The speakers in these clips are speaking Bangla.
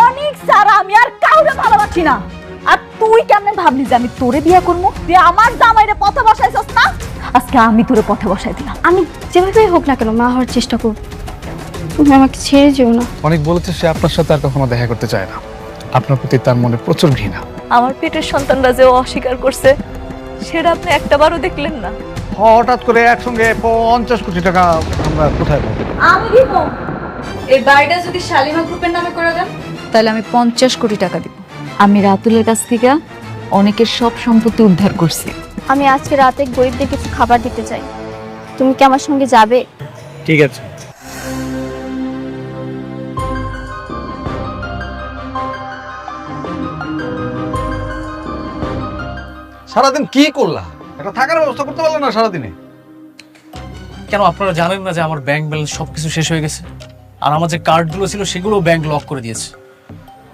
অনেক সারা আমি আর কাউরে ভালোবাসি না। আর তুই কেমনে ভাবলি যে আমি তোরে বিয়ে করবো? তুই আমার জামাইরে পথে বসাইছস না, আজকে আমি তোরে পথে বসাই দিলাম। আমি যেভাবেই হোক না কেন মা হওয়ার চেষ্টা করব। তুমি আমাকে ছেড়ে যেও না। অনেক বলেছে সে আপনার সাথে আর কখনো দেখা করতে চায় না। আপনার প্রতি তার মনে প্রচুর ঘৃণা। আমার পেটের সন্তানরা যে অস্বীকার করছে সেটা আপনি একটাবারও দেখলেন না। হঠাৎ করে একসঙ্গে 50 কোটি টাকা আমরা কোথায় পাবো? আমি দিব। এই বাড়িটা যদি শালিমা গ্রুপের নামে করে দেন তাহলে আমি 50 কোটি টাকা দিব। আমি রাতুলের কাছ থেকে অনেকের সব সম্পত্তি উদ্ধার করছি। আমি আজকে রাতে গরিবদের কিছু খাবার দিতে চাই। তুমি কি আমার সঙ্গে যাবে? ঠিক আছে। সারাদিন কি করলা? একটা থাকার ব্যবস্থা করতে পারলে না সারাদিনে? কেন আপনারা জানেন না যে আমার ব্যাংক ব্যালেন্স সবকিছু শেষ হয়ে গেছে? আর আমার যে কার্ডগুলো ছিল সেগুলো ব্যাংক লক করে দিয়েছে।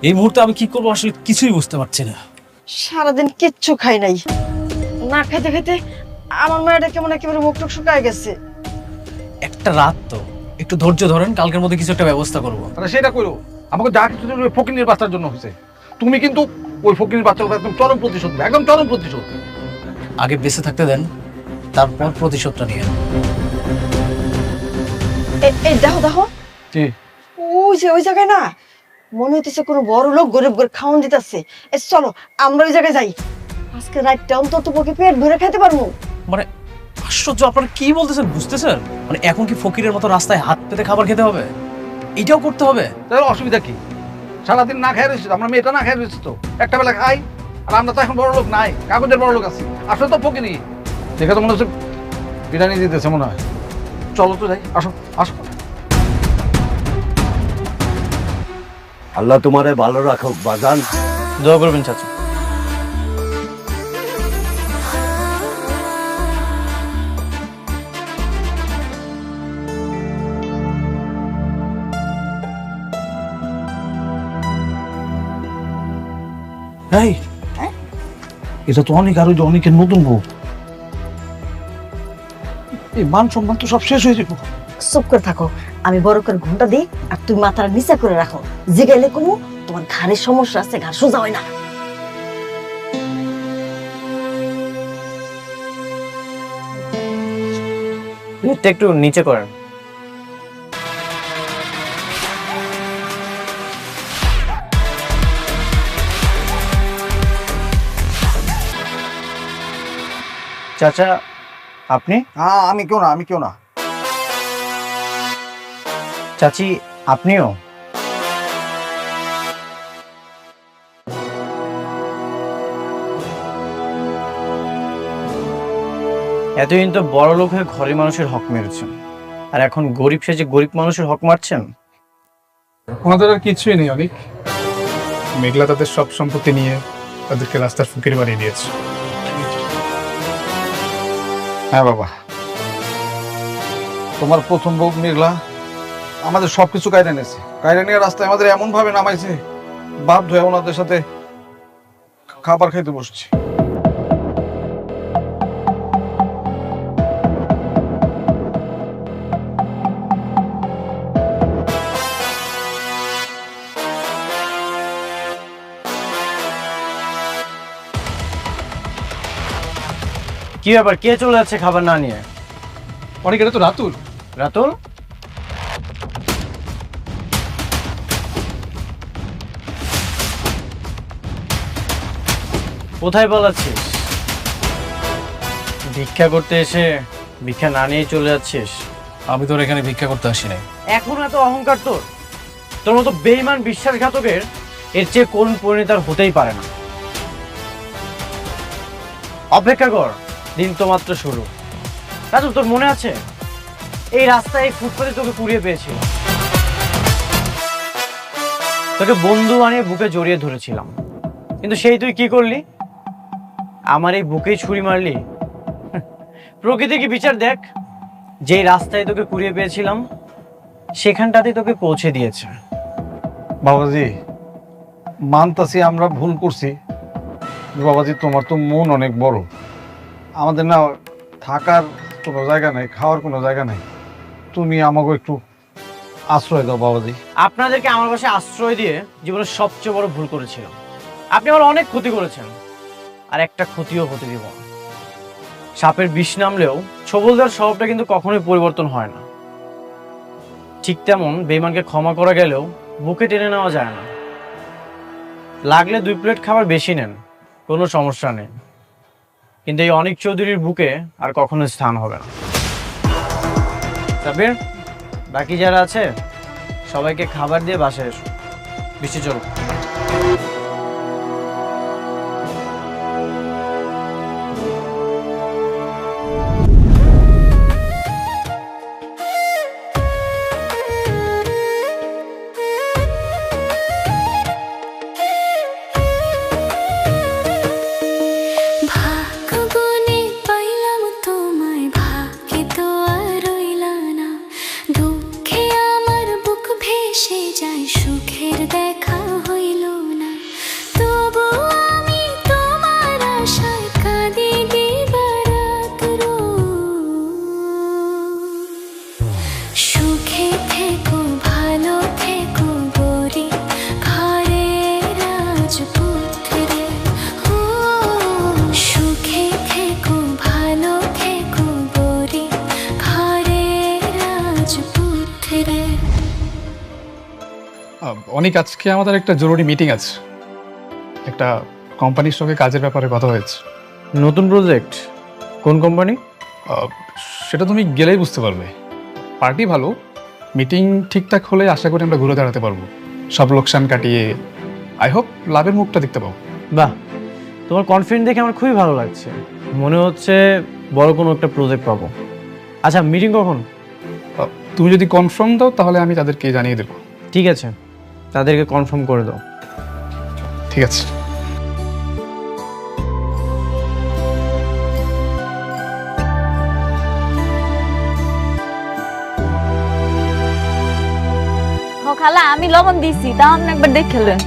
এই মুহূর্তে আমি কি করবো আসলে কিছুই বুঝতে পারছি না। সারাদিন কিচ্ছু খাই নাই, না খাইতে খাইতে আমার মেয়েটা কেমন একেবারে মুখ টুক শুকায় গেছে। একটা রাত তো, একটু ধৈর্য ধরেন, কালকের মধ্যে কিছু একটা ব্যবস্থা করবো। আরে সেটা করো, আমাকে যা কিছু ওই ফকিনের বাচ্চার জন্য হয়েছে। তুমি কিন্তু ওই ফকিনের বাচ্চার উপর একদম চরম প্রতিশোধ নেবে, একদম চরম প্রতিশোধ। আগে বেঁচে থাকতে দেন, তারপর প্রতিশোধটা নিয়ে। এই দেখো দেখো, কি? ওই যে ওই জায়গায় না মনে হইতেছে কোনো বড় লোক গরিব করে খাওয়ান দিতেছে। চলো আমরা ওই জায়গায় যাই, আজকে রাতটা অন্তত পক্ষে পেট ভরে খেতে পারবো। মানে আশ্চর্য, আপনারা কি বলতেছেন বুঝতেছেন? মানে এখন কি ফকিরের মতো রাস্তায় হাত পেতে খাবার খেতে হবে? এটাও করতে হবে? তাহলে অসুবিধা কি? সারাদিন না খাই রয়েছে, আমরা মেয়েটা না খাই রয়েছে তো, একটা বেলা খাই। আর আমরা তো এখন বড় লোক নাই, কাগজের বড় লোক আছি। আসলে তো ফকিরই দেখে তো মনে হচ্ছে বিরিয়ানি দিতেছে মনে হয়। চলো তো যাই, আসো আসো। আল্লাহ তোমারে ভালো রাখুক বাজান। দোয়া করবেন চাচা। এই এটা তো অনেক, আর ওই যে অনেকের নতুন বউ। এই মান সম্মান তো সব শেষ হয়ে যাবো। চুপ করে থাকো, আমি বড় করে ঘুমটা দিই আর তুমি মাথাটা নিচে করে রাখো। জিগাইলে কমু তোমার ঘাড়ের সমস্যা আছে, ঘাড় সোজা হয় না। একটু নিচে করেন। চাচা আপনি? হ্যাঁ, আমি কেউ না, আমি কেউ না। চাচি আপনিও? এতদিন তো বড় লোক হয়ে ঘরের মানুষের হক মেরেছেন, আর এখন গরিব সেজে গরিব মানুষের হক মারছেন। ওনাদের আর কিছুই নেই অনেক। মেঘলা তাদের সব সম্পত্তি নিয়ে তাদেরকে রাস্তার ফকির বানিয়ে দিয়েছে। হ্যাঁ বাবা, তোমার প্রথম বউ মেঘলা আমাদের সবকিছু কায়রা নিয়েছে। কায়রা নিয়ে রাস্তায় আমাদের এমন ভাবে নামাইছে, বাধ্য হয়ে ওনাদের সাথে খাবার খাইতে বসছি। কি ব্যাপার, কে চলে যাচ্ছে খাবার না নিয়ে? অনেক, এটা তো রাতুল। রাতুল? কোথায় পালাচ্ছিস? ভিক্ষা করতে এসে ভিক্ষা না নিয়ে চলে যাচ্ছিস? আমি তোর এখানে ভিক্ষা করতে আসি নাই। এখন এত অহংকার তোর? তোর মতো বেঈমান বিশ্বাসঘাতকের এর চেয়ে কোন পরিণতি আর হতেই পারে না। অপেক্ষা কর, দিন তো মাত্র শুরু। রাজু, তোর মনে আছে এই রাস্তায় এই ফুটপাতে তোকে কুড়িয়ে পেয়েছিল? তোকে বন্ধু বানিয়ে বুকে জড়িয়ে ধরেছিলাম, কিন্তু সেই তুই কি করলি? আমার এই বুকেই ছুরি মারলি। প্রকৃতি কি বিচার দেখ, যেই রাস্তায় তোকে কুড়িয়ে পেয়েছিলাম সেখানটাতেই তোকে পৌঁছে দিয়েছে। বাবাজি, মানতাছি আমরা ভুল করছি। বাবাজি, তোমার তো মন অনেক বড়। আমাদের না থাকার কোনো জায়গা নাই, খাওয়ার কোনো জায়গা নাই। তুমি আমাকে একটু আশ্রয় দাও বাবাজি। আপনাদেরকে আমার বাসায় আশ্রয় দিয়ে জীবনের সবচেয়ে বড় ভুল করেছিলাম। আপনি আমার অনেক ক্ষতি করেছেন, আর একটা ক্ষতিও হতে দিব না। সাপের বিষ নামলেও ছবলদার স্বভাবটা কিন্তু কখনোই পরিবর্তন হয় না। ঠিক তেমন বেঈমানকে ক্ষমা করা গেলেও বুকে টেনে নেওয়া যায় না। লাগলে 2 প্লেট খাবার বেশি নেন, কোনো সমস্যা নেই, কিন্তু এই অনিক চৌধুরীর বুকে আর কখনো স্থান হবে না। সাবির, বাকি যারা আছে সবাইকে খাবার দিয়ে বাসায় এসো। বৃষ্টি চলো। ভাগ্যবনে পাইলাম তোমায়, ভাগ্যে তো আর রইলা না। দুঃখে আমার বুক ভেসে যায়, সুখের দেখা হইল না। তবু আমি তোমার আশায় কাঁদি দিবারাত সুখে থেকো, ভালো থেকো গরি ঘরের রাজপুত্রে। সুখে থেকো, ভালো থেকো গরি ঘরের রাজপুত্রে। অনেক আজকে আমাদের একটা জরুরি মিটিং আছে, একটা কোম্পানির সঙ্গে কাজের ব্যাপারে কথা হয়েছে। নতুন প্রজেক্ট? কোন কোম্পানি? সেটা তুমি গেলেই বুঝতে পারবে। পার্টি ভালো, মিটিং ঠিকঠাক হলে আশা করি আমরা ঘুরে দাঁড়াতে পারবো, সব লোকসান কাটিয়ে। আই হোপ লাভের মুখটা দেখতে পাবো। বাহ, তোমার কনফিডেন্ট দেখে আমার খুবই ভালো লাগছে। মনে হচ্ছে বড় কোনো একটা প্রজেক্ট পাবো। আচ্ছা, মিটিং কখন? তুমি যদি কনফার্ম দাও তাহলে আমি তাদেরকে জানিয়ে দেবো। ঠিক আছে, তাদেরকে কনফার্ম করে দাও। ঠিক আছে। খালা আমি লবণ দিছি, তাও আপনি একবার দেখলেন।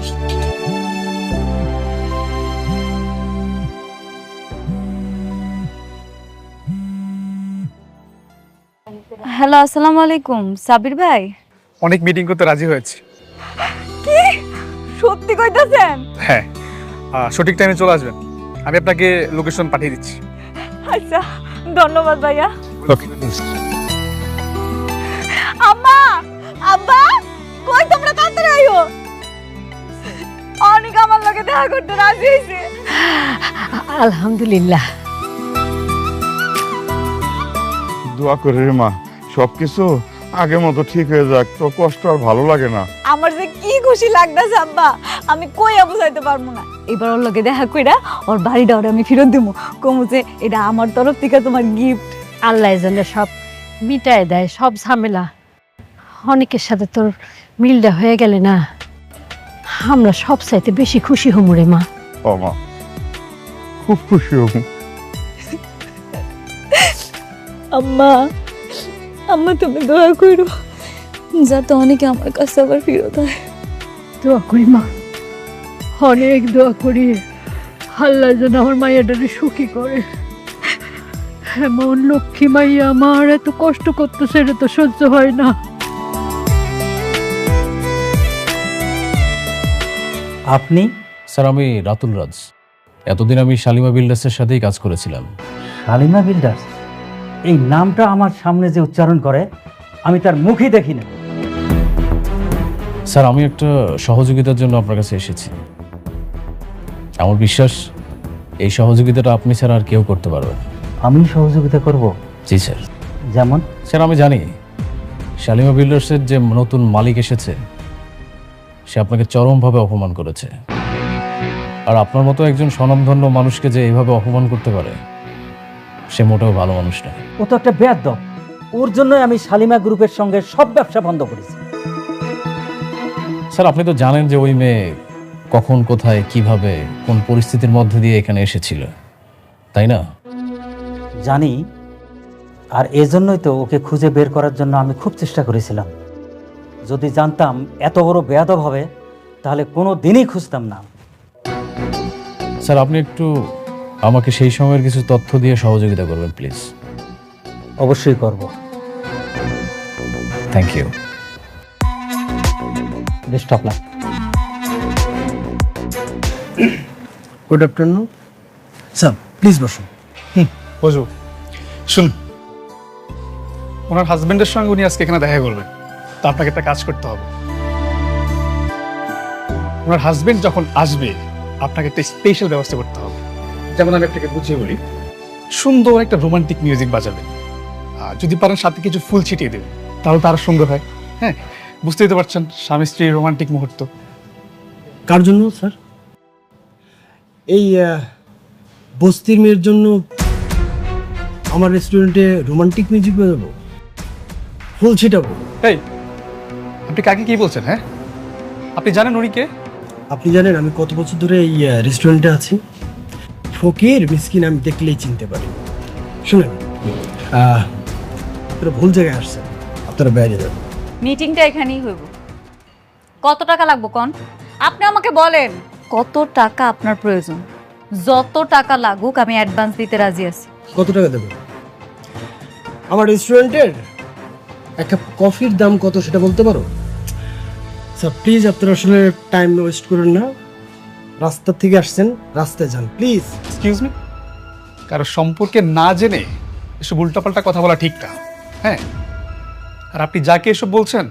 হ্যালো, আসসালামু আলাইকুম সাবির ভাই। অনেক মিটিং করতে রাজি হয়েছে। কি সত্যি কইতাছেন? হ্যাঁ, সঠিক টাইমে চলে আসবেন। আমি আপনাকে লোকেশন পাঠিয়ে দিচ্ছি। আচ্ছা, ধন্যবাদ ভাইয়া। ওকে। আম্মা, আব্বা, কই তোমরা তাড়াতাড়ি আইও। অনেক আমার লগে দেখা করতে রাজি হইছে। আলহামদুলিল্লাহ। দোয়া করে রে মা, সবকিছু আগের মতো ঠিক হয়ে যাক, তো কষ্ট আর ভালো লাগে না। আমার যে কি খুশি লাগতাছে আব্বা, আমি কইয়া বুঝাইতে পারবো না। এবার ওর লগে দেখা কইরা ওর বাড়িটা ওর আমি ফেরত দেবো, কমু যে এটা আমার তরফ থেকে তোমার গিফট। আল্লাহ জানে সব মিটায় দেয়, সব ঝামেলা। অনেকের সাথে তোর মিলটা হয়ে গেলে না, আমরা সব চাইতে বেশি খুশি হমু রে মা। ও মা, খুব খুশি হব। আম্মা, আম্মা তুমি দোয়া করো যাতে অনেকে আমার কাছে আবার ফেরত হয়। দোয়া করি মা, অনেক দোয়া করি আল্লাহ যেন আমার মাইয়াটারে সুখী করে। এমন লক্ষ্মী মাইয়া আমার এত কষ্ট করতেছে, এটা তো সহ্য হয় না। আপনি? স্যার, আমি রাতুল রাজ। এতদিন আমি শালিমা বিল্ডার্সের সাথেই কাজ করেছিলাম। শালিমা বিল্ডার্স? এই নামটা আমার সামনে যে উচ্চারণ করে আমি তার মুখই দেখি না। স্যার, আমি একটা সহযোগিতার জন্য আপনার কাছে এসেছি। আমার বিশ্বাস এই সহযোগিতাটা আপনি ছাড়া আর কেউ করতে পারবে না। আমি সহযোগিতা করব? জি স্যার। যেমন? স্যার, আমি জানি শালিমা বিল্ডার্সের যে নতুন মালিক এসেছে সে আপনাকে চরমভাবে অপমান করেছে। আর আপনার মতো একজন স্বনামধন্য মানুষকে যে এইভাবে অপমান করতে পারে সে মোটেও ভালো মানুষ নয়। ও তো একটা বেয়াদব। ওর জন্যই আমি শালিমা গ্রুপের সঙ্গে সব ব্যবসা বন্ধ করেছি। স্যার, আপনি তো জানেন যে ওই মেয়ে কখন, কোথায়, কিভাবে, কোন পরিস্থিতির মধ্যে দিয়ে এখানে এসেছিল, তাই না? জানি, আর এজন্যই তো ওকে খুঁজে বের করার জন্য আমি খুব চেষ্টা করেছিলাম। যদি জানতাম এত বড় বেয়াদব হবে তাহলে কোনো দিনই খুঁজতাম না। স্যার, আপনি একটু আমাকে সেই সময়ের কিছু তথ্য দিয়ে সহযোগিতা করবেন প্লিজ। অবশ্যই করব। Thank you. Best of luck. Good afternoon sir, please বসুন। বুঝু শুন, ওনার হাজবেন্ডের সঙ্গে উনি আজকে এখানে দেখা করবেন, তো আপনাকে একটা কাজ করতে হবে। ওনার হাজবেন্ড যখন আসবে আপনাকে একটা স্পেশাল ব্যবস্থা করতে হবে। যেমন আমি আপনাকে বুঝিয়ে বলি, সুন্দর একটা রোমান্টিক মিউজিক বাজাবেন, আর যদি পারেন সাথে কিছু ফুল ছিটিয়ে দেবেন, তাহলে তো আরো সুন্দর হয়। হ্যাঁ, বুঝতেই তো পারছেন স্বামী স্ত্রীর রোমান্টিক মুহূর্ত। কার জন্য স্যার? এই বস্তির মেয়ের জন্য আমার রেস্টুরেন্টে রোমান্টিক মিউজিক বাজাবো, ফুল ছিটাবো? এই, আপনি কাকে কি বলছেন? হ্যাঁ, আপনি জানেন উনি কে? আপনি জানেন আমি কত বছর ধরে এই রেস্টুরেন্টে আছি? ফকির মিসকিন আমি দেখলেই চিনতে পারি। শুনেন, আপনারা ভুল জায়গায় আসছেন, আপনারা বাইরে যান। মিটিংটা এখানেই হইব। কত টাকা লাগবে কোন? আপনি আমাকে বলেন কত টাকা আপনার প্রয়োজন। যত টাকা লাগুক আমি অ্যাডভান্স দিতে রাজি আছি। কত টাকা দেবেন? আমার রেস্টুরেন্টের এক কাপ কফির দাম কত সেটা বলতে পারো? স্যার প্লিজ, আপনারা আসলে টাইম ওয়েস্ট করেন না। রাস্তা থেকে আসছেন, রাস্তায় যান প্লিজ। এক্সকিউজ মি, কারো সম্পর্কে না জেনে এসব উল্টাপাল্টা কথা বলা ঠিক না। হ্যাঁ, আর আপনি যাকে এসব বলছেন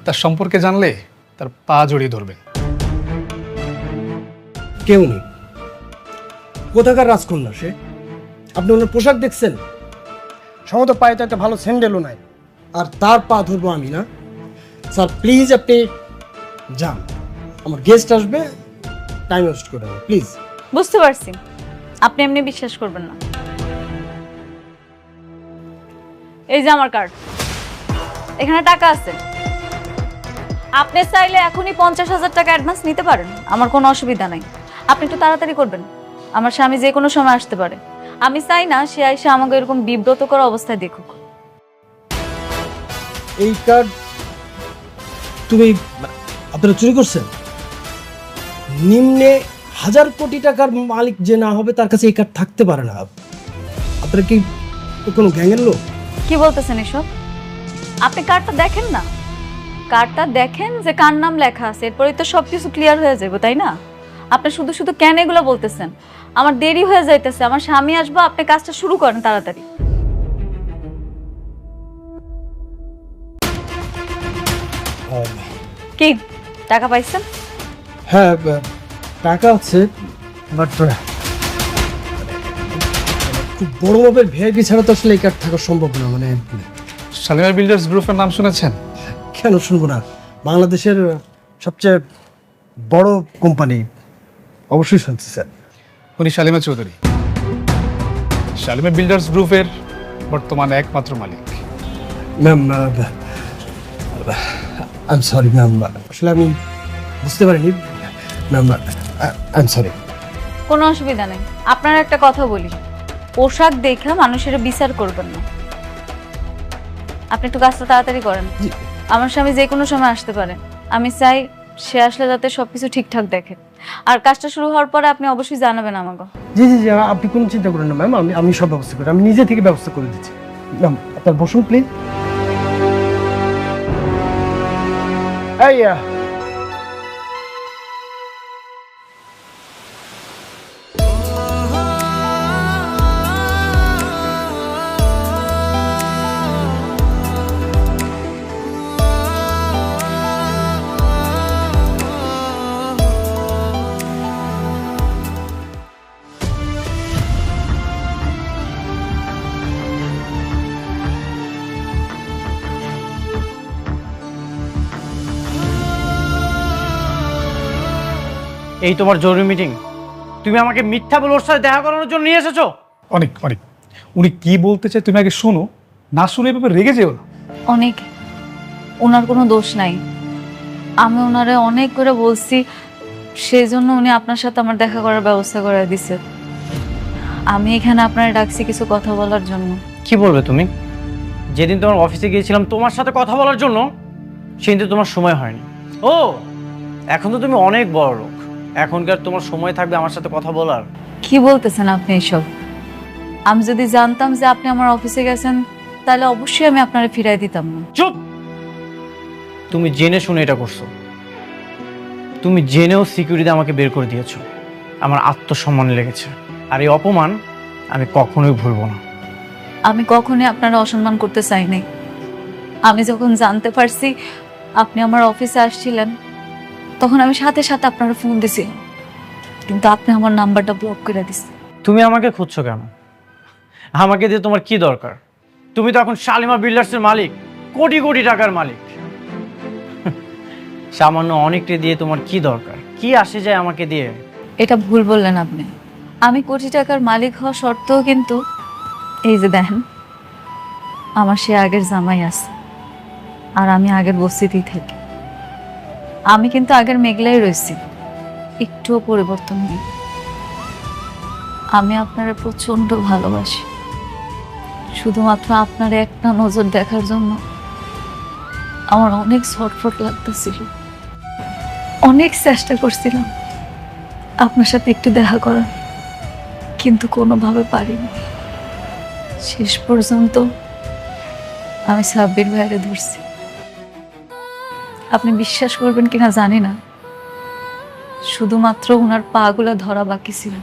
তার সম্পর্কে জানলে তার পা জড়িয়ে ধরবেন। কেউ নেই। কোথাকার রাজকন্যা সে? আপনি ওনার পোশাক দেখছেন? সম্ভবত পায়ে তো একটা ভালো স্যান্ডেলও নাই, আর তার পা ধরবো আমি না? স্যার প্লিজ আপনি যান, আমার গেস্ট আসবে, টাইম ওয়েস্ট করে না প্লিজ। বুঝতে পারছি, আপনি এমনি বিশ্বাস করবেন না। এই যে আমার কার্ড, এখানে টাকা আছে। আপনি চাইলে এখনই 50,000 টাকা অ্যাডভান্স নিতে পারেন, আমার কোনো অসুবিধা নাই। আপনি একটু তাড়াতাড়ি করবেন, আমার স্বামী যে কোনো সময় আসতে পারে। আমি চাই না সে এসে আমাকে এরকম বিব্রত করা অবস্থায় দেখুক। এই কার্ড তুমি আপনারা চুরি করছেন? নিম্নে 1000 কোটি টাকার মালিক যে না হবে তার কাছে এই কার্ড থাকতে পারে না। আপনারা কি কোনো গ্যাংয়ের লোক? কি বলতেছেন এসব? আপনি কার্ডটা দেখেন না, কার্ডটা দেখেন যে কার নাম লেখা আছে, এরপরেই তো সবকিছু ক্লিয়ার হয়ে যাবে, তাই না? আপনি শুধু শুধু কেন এগুলো বলতেছেন? আমার দেরি হয়ে যাইতেছে, আমার স্বামী আসবে, আপনি কাজটা শুরু করেন তাড়াতাড়ি। কি টাকা পাইছেন? হ্যাঁ টাকা আছে, বাট খুব বড় মাপের ভিআইপি ছাড়া তো আসলে এই কার্ড থাকা সম্ভব না। মানে শালিমার বিল্ডার্স গ্রুপের নাম শুনেছেন? কেন শুনবো না, বাংলাদেশের সবচেয়ে বড় কোম্পানি, অবশ্যই শুনছি স্যার। উনি শালিমা চৌধুরী, শালিমা বিল্ডার্স গ্রুপের বর্তমানে একমাত্র মালিক। Ma'am I am sorry ma'am, আসলে আমি বুঝতে পারিনি ম্যাম, আই এম সরি। কোনো অসুবিধা নেই। আপনার একটা কথা বলি, পোশাক দেখে মানুষের বিচার করবেন না। আপনি একটু কাজটা তাড়াতাড়ি করেন, আমার স্বামী যে কোনো সময় আসতে পারে। আমি চাই সে আসলে যাতে সবকিছু ঠিকঠাক দেখে, আর কাজটা শুরু হওয়ার পরে আপনি অবশ্যই জানাবেন আমাকে। জি জি জি, আপনি কোনো চিন্তা করেন না ম্যাম, আমি সব ব্যবস্থা করি, আমি নিজে থেকে ব্যবস্থা করে দিচ্ছি। ম্যাম আপনার বসুন প্লিজ। এই এই তোমার জরুরি মিটিং, তুমি আমাকে মিথ্যা বলে ওর সাথে দেখা করানোর জন্য নিয়ে এসেছো? অনেক অনেক, উনি কি বলতে চায় তুমি আগে শোনো, না শুনে এভাবে রেগে যেও না। অনেক, ওনার কোনো দোষ নাই। আমি ওনারে অনেক করে বলছি, সেই জন্য উনি আপনার সাথে আমার দেখা করার ব্যবস্থা করে দিছে। আমি এখানে আপনার ডাকছি কিছু কথা বলার জন্য। কি বলবে তুমি? যেদিন তোমার অফিসে গিয়েছিলাম তোমার সাথে কথা বলার জন্য, সেদিন তো তোমার সময় হয়নি। ও, এখন তো তুমি অনেক বড় লোক, এখনকার তোমার সময় থাকবে আমার সাথে কথা বলার? কি বলতেছেন আপনি এসব? আমি যদি জানতাম যে আপনি আমার অফিসে গেছেন, তাহলে অবশ্যই আমি আপনারে ফিরাই দিতাম না। চুপ! তুমি জেনে শুনে এটা করছো। তুমি জেনেও সিকিউরিটি আমাকে বের করে দিয়েছো। আমার আত্মসম্মান লেগেছে, আর এই অপমান আমি কখনোই ভুলবো না। আমি কখনোই আপনারা অসম্মান করতে চাই নাই। আমি যখন জানতে পারছি আপনি আমার অফিসে আসছিলেন, তখন আমি সাথে সাথে আপনারা ফোন দিছিলাম, কিন্তু আপনি আমার নাম্বারটা ব্লক করে দিচ্ছেন। তুমি আমাকে খুঁজছো কেন? আমাকে দিয়ে তোমার কি দরকার? তুমি তো এখন শালিমা বিল্ডার্সের মালিক, কোটি কোটি টাকার মালিক। সামান্য অনেকটা দিয়ে তোমার কি দরকার? কি আসে যায় আমাকে দিয়ে? এটা ভুল বললেন আপনি। আমি কোটি টাকার মালিক হওয়া সত্ত্বেও কিন্তু এই যে দেখেন, আমার সে আগের জামাই আছে, আর আমি আগের বস্তিতেই থাকি। আমি কিন্তু আগের মেঘলাই রয়েছি, একটুও পরিবর্তন নেই। আমি আপনারা প্রচন্ড ভালোবাসি। শুধুমাত্র আপনার একটা নজর দেখার জন্য আমার অনেক ছটফট লাগতেছিল। অনেক চেষ্টা করছিলাম আপনার সাথে একটু দেখা করার, কিন্তু কোনোভাবে পারিনি। শেষ পর্যন্ত আমি সাব্বির ভাইরে ধরছি। আপনি বিশ্বাস করবেন কিনা জানি না, শুধুমাত্র ওনার পাগুলা ধরা বাকি ছিল।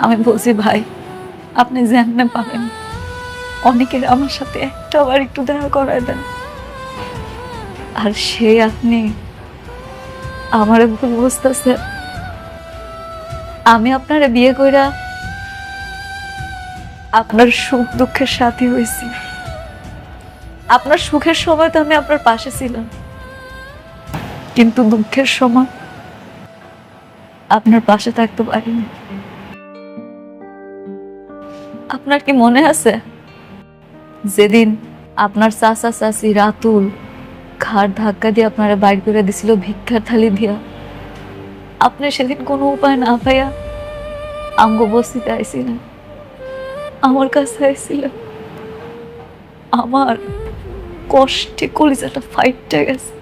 আমি বলছি, ভাই আপনি জানতে পাবেন, অনেকের আমার সাথে একটা বার একটু দেখা করায় দেন। আর সে আপনি আমার ভুল বুঝতেছে। আমি আপনারে বিয়ে কইরা আপনার সুখ দুঃখের সাথী হয়েছি। আপনার সুখের সময় তো আমি আপনার পাশে ছিলাম, কিন্তু দুঃখের সময় আপনার পাশে থাকতে পারিনি। আপনার কি মনে আছে যেদিন আপনার চাচা চাচি রাতুল ঘাড় ধাক্কা দিয়ে আপনারা বাইর করে দিছিল ভিক্ষার থালি দিয়া? আপনি সেদিন কোনো উপায় না পাইয়া আমগো বস্তিতে আইছিলেন, আমার কাছে আইছিলেন। আমার কষ্টে কলিজাটা ফাইটটা গেছে।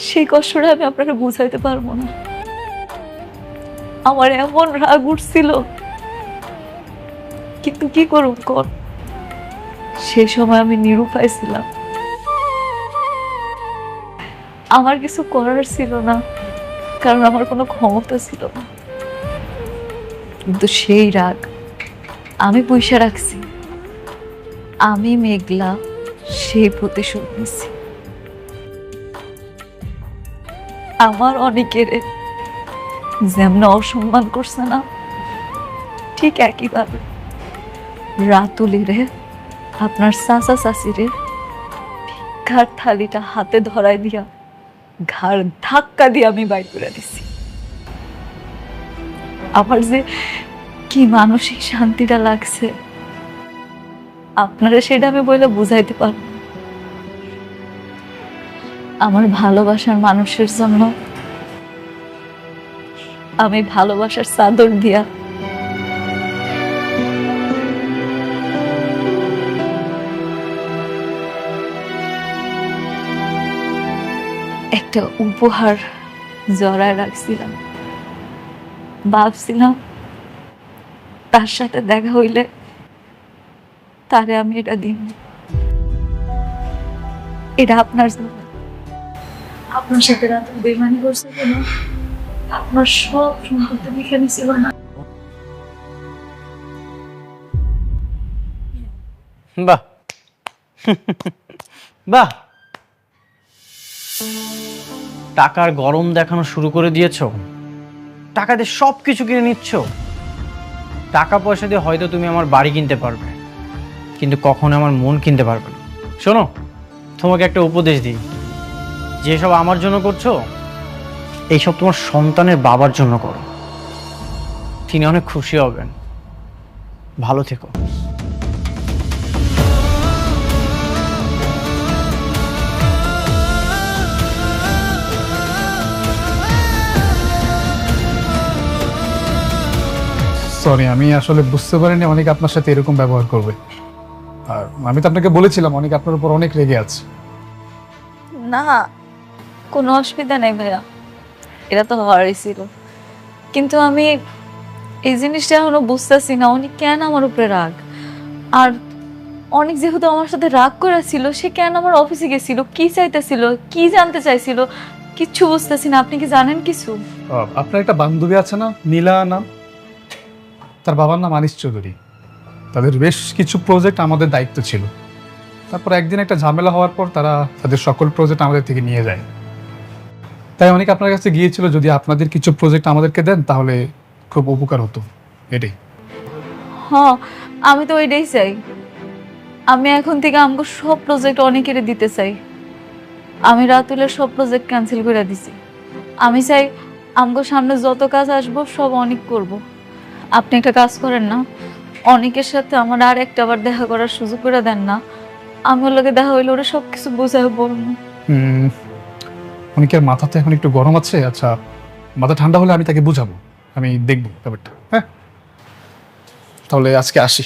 সেই কষ্টটা আমি আপনারা বুঝাইতে পারবো না। আমার এমন রাগ উঠছিল, কিন্তু কি করুন কর, সে সময় আমি নিরুপায় ছিলাম। আমার কিছু করার ছিল না, কারণ আমার কোনো ক্ষমতা ছিল না। কিন্তু সেই রাগ আমি পয়সা রাখছি। আমি মেঘলা সেই প্রতিশোধ নিছি। আমার অনেকের যেমন অসম্মান করছে না, ঠিক একইভাবে রাতুলিরে, আপনার চাচা চাচিরে ভিক্ষার থালিটা হাতে ধরাই দিয়া ঘাড় ধাক্কা দিয়ে আমি বাইর করে দিছি। আমার যে কি মানসিক শান্তিটা লাগছে আপনারা সেটা আমি বলে বুঝাইতে পারব না। আমার ভালোবাসার মানুষের জন্য আমি ভালোবাসার চাদর দিয়া একটা উপহার জড়ায় রাখছিলাম। ভাবছিলাম তার সাথে দেখা হইলে তারে আমি এটা দিন। এটা আপনার জন্য। আপনার সাথে রাত বেমানি করছে কেন? আপনার সব সম্পত্তি লিখে নিছিল না? বাহ বাহ, টাকার গরম দেখানো শুরু করে দিয়েছো। টাকা দিয়ে সব কিছু কিনে নিচ্ছ। টাকা পয়সা দিয়ে হয়তো তুমি আমার বাড়ি কিনতে পারবে, কিন্তু কখনো আমার মন কিনতে পারবে না। শোনো, তোমাকে একটা উপদেশ দিই, যেসব আমার জন্য করছো এইসব তোমার সন্তানের বাবার জন্য করো। তিনি অনেক খুশি হবেন। ভালো থেকো। সরি, আমি আসলে বুঝতে পারিনি অনেক আপনার সাথে এরকম ব্যবহার করবে। আর আমি তো আপনাকে বলেছিলাম অনেক আপনার উপর অনেক রেগে আছে। না, কোনো অসুবিধা নেই ভাইয়া, এটা তো হওয়ারই ছিল। কিন্তু আমি এই জিনিসটা এখনো বুঝতেছি না উনি কেন আমার উপরে রাগ। আর অনেক যেহেতু আমার সাথে রাগ করা ছিল, সে কেন আমার অফিসে গেছিল, কি চাইতেছিল, কি জানতে চাইছিল, কিচ্ছু বুঝতেছি না। আপনি কি জানেন কিছু? আপনার একটা বান্ধবী আছে না, নীলা নাম, তার বাবার নাম আনিস চৌধুরী। তাদের বেশ কিছু প্রজেক্ট আমাদের দায়িত্ব ছিল। তারপর একদিন একটা ঝামেলা হওয়ার পর তারা তাদের সকল প্রজেক্ট আমাদের থেকে নিয়ে যায়। তাই অনেক আপনার কাছে গিয়েছিল, যদি আপনাদের কিছু প্রজেক্ট আমাদেরকে দেন তাহলে খুব উপকার হতো, এটাই। হ্যাঁ, আমি তো ওইটাই চাই। আমি এখন থেকে আমাকে সব প্রজেক্ট অনেকের দিতে চাই। আমি রাতুলের সব প্রজেক্ট ক্যান্সেল করে দিছি। আমি চাই আমাকে সামনে যত কাজ আসবো সব অনেক করব। আপনি একটা কাজ করেন না, অনেকের সাথে আমার আর একটা বার দেখা করার সুযোগ করে দেন না। আমার লোকে দেখা হইলে ওরা সব কিছু বোঝায় বলবো। অনেকের মাথাতে এখন একটু গরম আছে। আচ্ছা, মাথা ঠান্ডা হলে আমি তাকে বুঝাবো, আমি দেখবো ব্যাপারটা। হ্যাঁ, তাহলে আজকে আসি।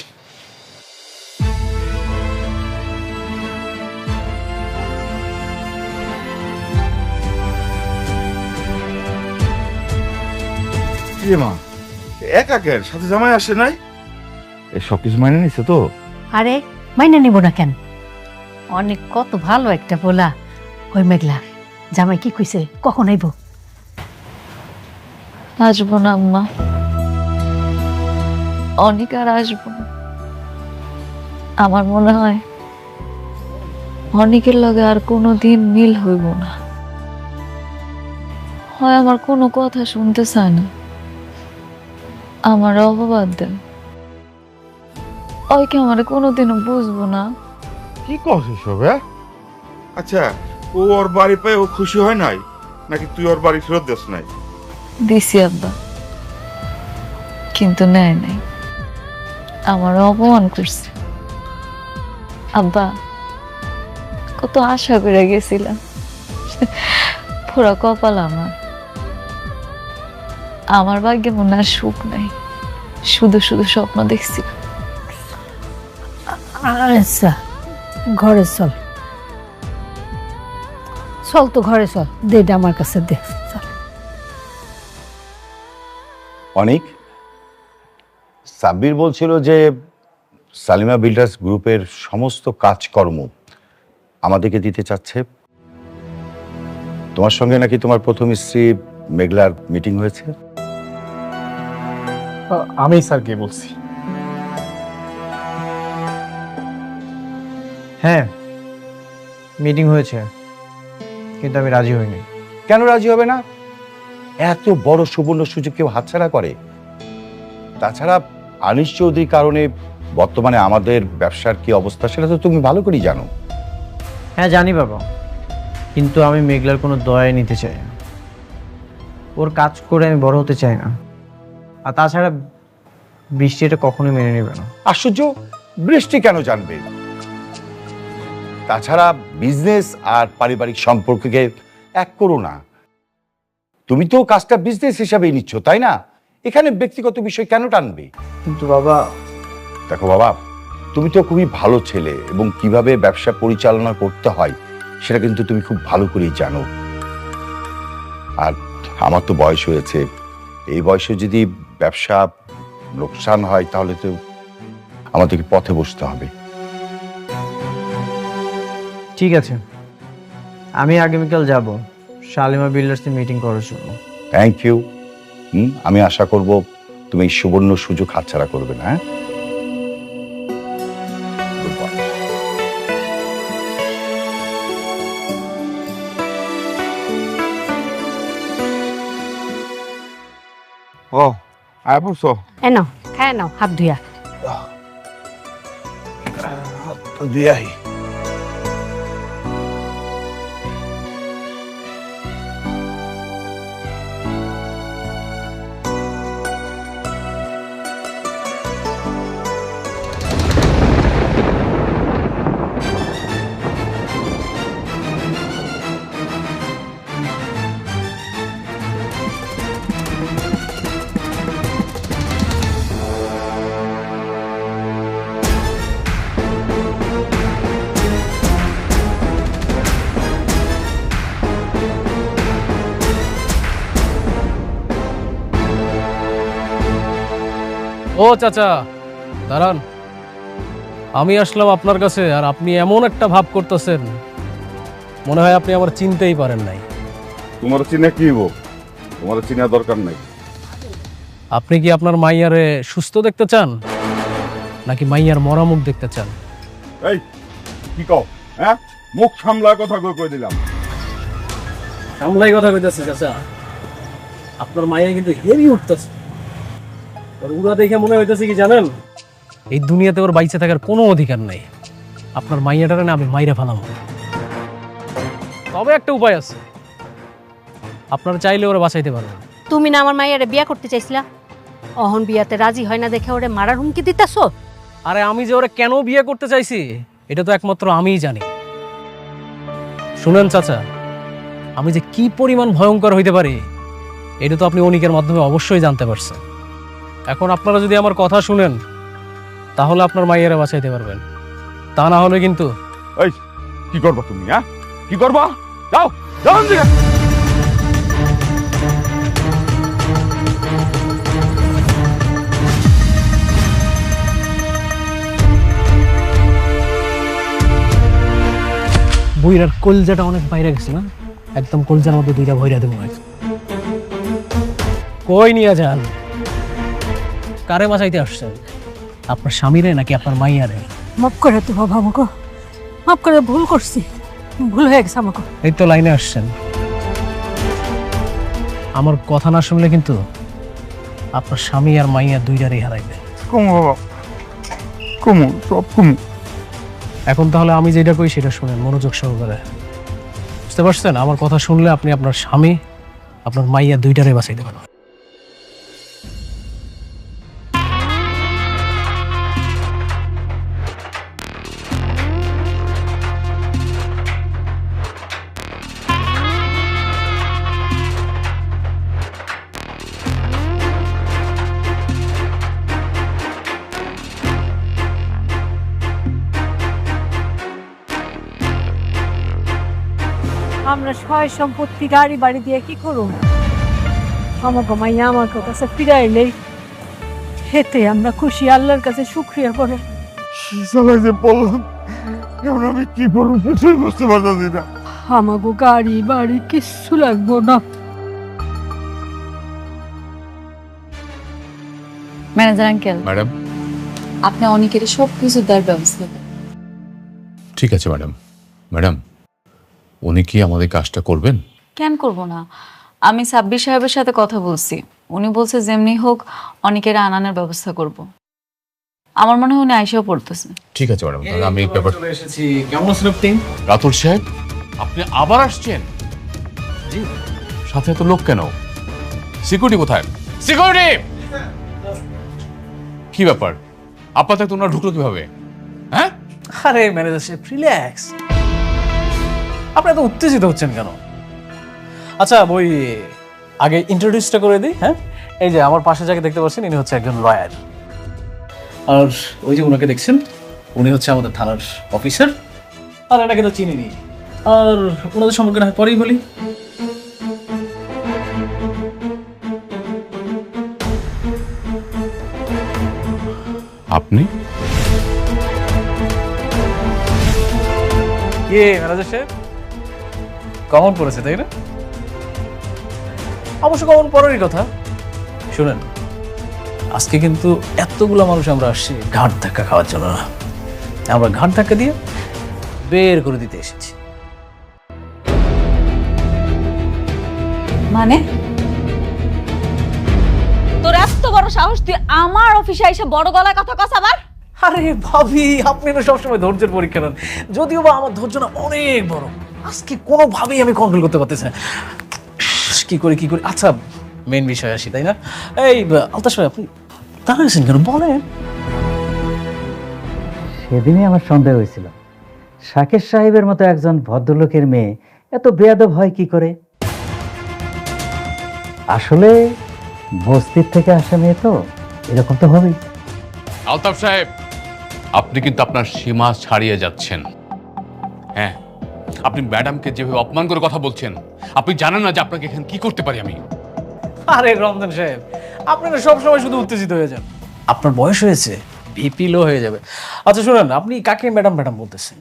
মা একা কেন, সাথে জামাই আসে নাই? এই সবকিছু মাইনে নিছে তো? আরে মাইনে নিব না কেন? অনেক কত ভালো একটা পোলা। ওই মেঘলা জামাই কি কইছে, কখন আইব? আসবো না আম্মা, অনেক আর আসবো না। আমার মনে হয় অনেকের লগে আর কোনো দিন মিল হইব না। হয় আমার কোনো কথা শুনতে চায় না, আমার অপবাদ দেন। ওই কি আমার কোনোদিনও বুঝবো না। কি করছিস এসব? আচ্ছা, ও ওর বাড়ি পেয়ে ও খুশি হয় নাই, নাকি তুই ওর বাড়ি ফেরত দিস নাই? দিছি আব্বা, কিন্তু নেয় নাই, আমার অপমান করছে। আব্বা, কত আশা করে গেছিলাম, পুরো কপাল আমার। আমার ভাগ্যে মনে আর সুখ নাই, শুধু শুধু স্বপ্ন দেখছি। আচ্ছা ঘরে চল, চল তো ঘরে চল, দে আমার কাছে দে। অনেক সাব্বির বলছিল যে সালিমা বিল্ডার্স গ্রুপের সমস্ত কাজকর্ম আমাদেরকে দিতে চাচ্ছে। তোমার সঙ্গে নাকি তোমার প্রথম স্ত্রী মেঘলার মিটিং হয়েছে? আমি স্যারকে বলছি। হ্যাঁ, মিটিং হয়েছে, কিন্তু আমি রাজি হইনি। কেন রাজি হবে না? এত বড় সুবর্ণ সুযোগ কেউ হাতছাড়া করে? তাছাড়া আনিস চৌধুরীর কারণে বর্তমানে আমাদের ব্যবসার কি অবস্থা সেটা তো তুমি ভালো করেই জানো। হ্যাঁ জানি বাবা, কিন্তু আমি মেঘলার কোনো দয়া নিতে চাই না। ওর কাজ করে আমি বড় হতে চাই না। আর তাছাড়া বৃষ্টি এটা কখনোই মেনে নেবে না। আশ্চর্য, বৃষ্টি কেন জানবে? তাছাড়া বিজনেস আর পারিবারিক সম্পর্ককে এক করো না। তুমি তো কাজটা বিজনেস হিসাবেই নিচ্ছ, তাই না? এখানে ব্যক্তিগত বিষয় কেন টানবে? কিন্তু বাবা, দেখো বাবা, তুমি তো খুবই ভালো ছেলে এবং কিভাবে ব্যবসা পরিচালনা করতে হয় সেটা কিন্তু তুমি খুব ভালো করেই জানো। আর আমার তো বয়স হয়েছে, এই বয়সে যদি ব্যবসা লোকসান হয় তাহলে তো আমাদেরকে পথে বসতে হবে। ঠিক আছে, আমি আগামীকাল যাব শালিমা বিল্ডার্সের মিটিং করার জন্য। Thank you. আমি আশা করব তুমি এই সুবর্ণ সুযোগ হাতছাড়া করবে না। হ্যাঁ, ও আয় পড়ছো? এ নাও, খায় নাও, হাত ধুইয়া। দিয়াই ও চাচা দাঁড়ান, আমি আসলাম আপনার কাছে আর আপনি এমন একটা ভাব করতেছেন, মনে হয় আপনি আমার চিনতেই পারেন নাই। তোমার চিনে কি হবো? তোমার চিনা দরকার নাই। আপনি কি আপনার মাইয়ারে সুস্থ দেখতে চান, নাকি মাইয়ার মরা মুখ দেখতে চান? এই কি কও? হ্যাঁ, মুখ সামলা কথা কই দিলাম। সামলাই কথা কইতেছে চাচা। আপনার মাইয়া কিন্তু হেভি উঠতেছে। ওর উড়া দেখে মনে হইতেছে কি জানেন, এই দুনিয়াতে ওর বাইচে থাকার কোনো অধিকার নাই। আপনার মাইয়াটারে না আমি মাইরা ফেলাম। তবে একটা উপায় আছে, আপনারা চাইলে ওরা বাঁচাইতে পারবেন। তুমি না আমার মাইয়ারে বিয়া করতে চাইছিলা, অহন বিয়াতে রাজি হয় না দেখে ওরে মারার হুমকি দিতেছো? আরে আমি যে ওরা কেন বিয়ে করতে চাইছি এটা তো একমাত্র আমিই জানি। শুনেন চাচা, আমি যে কি পরিমাণ ভয়ঙ্কর হইতে পারি এটা তো আপনি অনিকের মাধ্যমে অবশ্যই জানতে পারছেন। এখন আপনারা যদি আমার কথা শুনেন তাহলে আপনার মাইয়ারে বাঁচাইতে পারবেন, তা না হলে কিন্তু। এই কি করবা তুমি? হ্যাঁ, কি করবা? যাও যাও দিকে। বইরার কলজাটা অনেক বাইরে গেছে না, একদম কলজার মধ্যে দুইটা ভইরা দেবো। কই নিয়ে যান? কারে বাঁচাইতে আসছেন? আপনার স্বামীরে নাকি আপনার মাইয়ারে? মাফ করে তো বাবা, আমাকে মাফ করে, ভুল করছি, ভুল হয়ে গেছে আমাকে। এই তো লাইনে আসছেন। আমার কথা না শুনলে কিন্তু আপনার স্বামী আর মাইয়া দুইটারই হারাইবে। কমু বাবা, কমু, সব কমু। এখন তাহলে আমি যেটা কই সেটা শুনেন মনোযোগ সহকারে, বুঝতে পারছেন? আমার কথা শুনলে আপনি আপনার স্বামী, আপনার মাইয়া দুইটারে বাঁচাইতে পারবেন। আমরা সয় সম্পত্তি গাড়ি বাড়ি দিয়ে কি করুন? আমাকে মাইয়া আমার কাছে ফিরাই নেই, হেতে আমরা খুশি, আল্লাহর কাছে শুকরিয়া করে। যে বললাম, এখন আমি কি করবো কিছুই বুঝতে পারতেছি না। আমাকে গাড়ি বাড়ি কিচ্ছু লাগবো না। ম্যানেজার আঙ্কেল, ম্যাডাম, আপনি অনেকের সব কিছু দেওয়ার ব্যবস্থা করেন। ঠিক আছে ম্যাডাম। ম্যাডাম, উনি কি আমাদের কাজটা করবেন? কেন করব না? আমি সাব্বির সাহেবের সাথে কথা বলছি, উনি বলছে যেমনি হোক অনেকের আনানোর ব্যবস্থা করব। আমার মনে হয় উনি আইসাও পড়তেছে। ঠিক আছে ম্যাডাম, তাহলে আমি ব্যাপার চলে এসেছি। কেমন আছেন আপনি? রাতুল সাহেব, আপনি আবার আসছেন? জি। সাথে এত লোক কেন? সিকিউরিটি কোথায়? সিকিউরিটি! কি ব্যাপার, আপাতত তোমরা ঢুকলো কিভাবে? হ্যাঁ? আরে ম্যানেজার সাহেব, রিল্যাক্স। আপনি এত উত্তেজিত হচ্ছেন কেন? আচ্ছা, ওই আগে ইন্ট্রোডিউসটা করে দিই। হ্যাঁ, এই যে আমার পাশে যাকে দেখতে পাচ্ছেন, ইনি হচ্ছে একজন লয়ার। আর ওই যে ওনাকে দেখছেন, উনি হচ্ছে আমাদের থানার অফিসার। আর এনাকে তো চিনিনি। আর ওনাদের সম্পর্কে না পরেই বলি। আপনি? কে ম্যানেজার সাহেব? কমন পড়েছে তাই না? অবশ্য কমন পড়ারই কথা। শুনেন, আজকে কিন্তু এতগুলো মানুষ আমরা আসছি ঘাট ধাক্কা খাওয়ার জন্য না, আমরা ঘাট ধাক্কা দিয়ে বের করে দিতে এসেছি। মানে তোর এত বড় সাহস, তুই আমার অফিসে এসে বড় গলায় কথা কস আবার? আরে ভাবি, আপনি তো সবসময় ধৈর্যের পরীক্ষা নেন, যদিও বা আমার ধৈর্য না অনেক বড়। আজকে কোনোভাবেই আমি কন্ট্রোল করতে পারতেছি না। কি করি। আচ্ছা, মেন বিষয় আসি, তাই না? এই আলতাশ ভাই, আপনি দাঁড়িয়েছেন কেন? বলেন। সেদিনই আমার সন্দেহ হয়েছিল, শাকের সাহেবের মতো একজন ভদ্রলোকের মেয়ে এত বেয়াদব হয় কি করে। আসলে বস্তির থেকে আসা মেয়ে তো এরকম তো হবেই। আলতাফ সাহেব, আপনি কিন্তু আপনার সীমা ছাড়িয়ে যাচ্ছেন। হ্যাঁ, আপনি ম্যাডামকে যেভাবে অপমান করে কথা বলছেন, আপনি জানেন না যে আপনাকে এখানে কি করতে পারি আমি। আরে রমজান সাহেব, আপনি না সবসময় শুধু উত্তেজিত হয়ে যান। আপনার বয়স হয়েছে, ভিপি লো হয়ে যাবে। আচ্ছা শুনেন, আপনি কাকে ম্যাডাম ম্যাডাম বলতেছেন?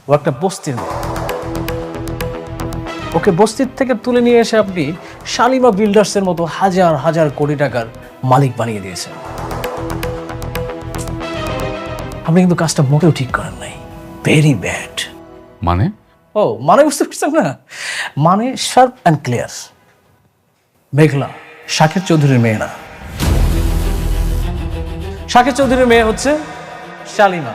ও একটা বস্তির মেয়ে। ওকে বস্তির থেকে তুলে নিয়ে এসে আপনি শালিমা বিল্ডার্সের মতো হাজার হাজার কোটি টাকার মালিক বানিয়ে দিয়েছেন। আপনি কিন্তু কাজটা মোটেও ঠিক করেন নাই, ভেরি ব্যাড। মানে? ও মানে বুঝতে পারছেন না? মানে শার্প অ্যান্ড ক্লিয়ার। মেঘলা শাকের চৌধুরীর মেয়ে না, শাকের চৌধুরীর মেয়ে হচ্ছে শালিমা।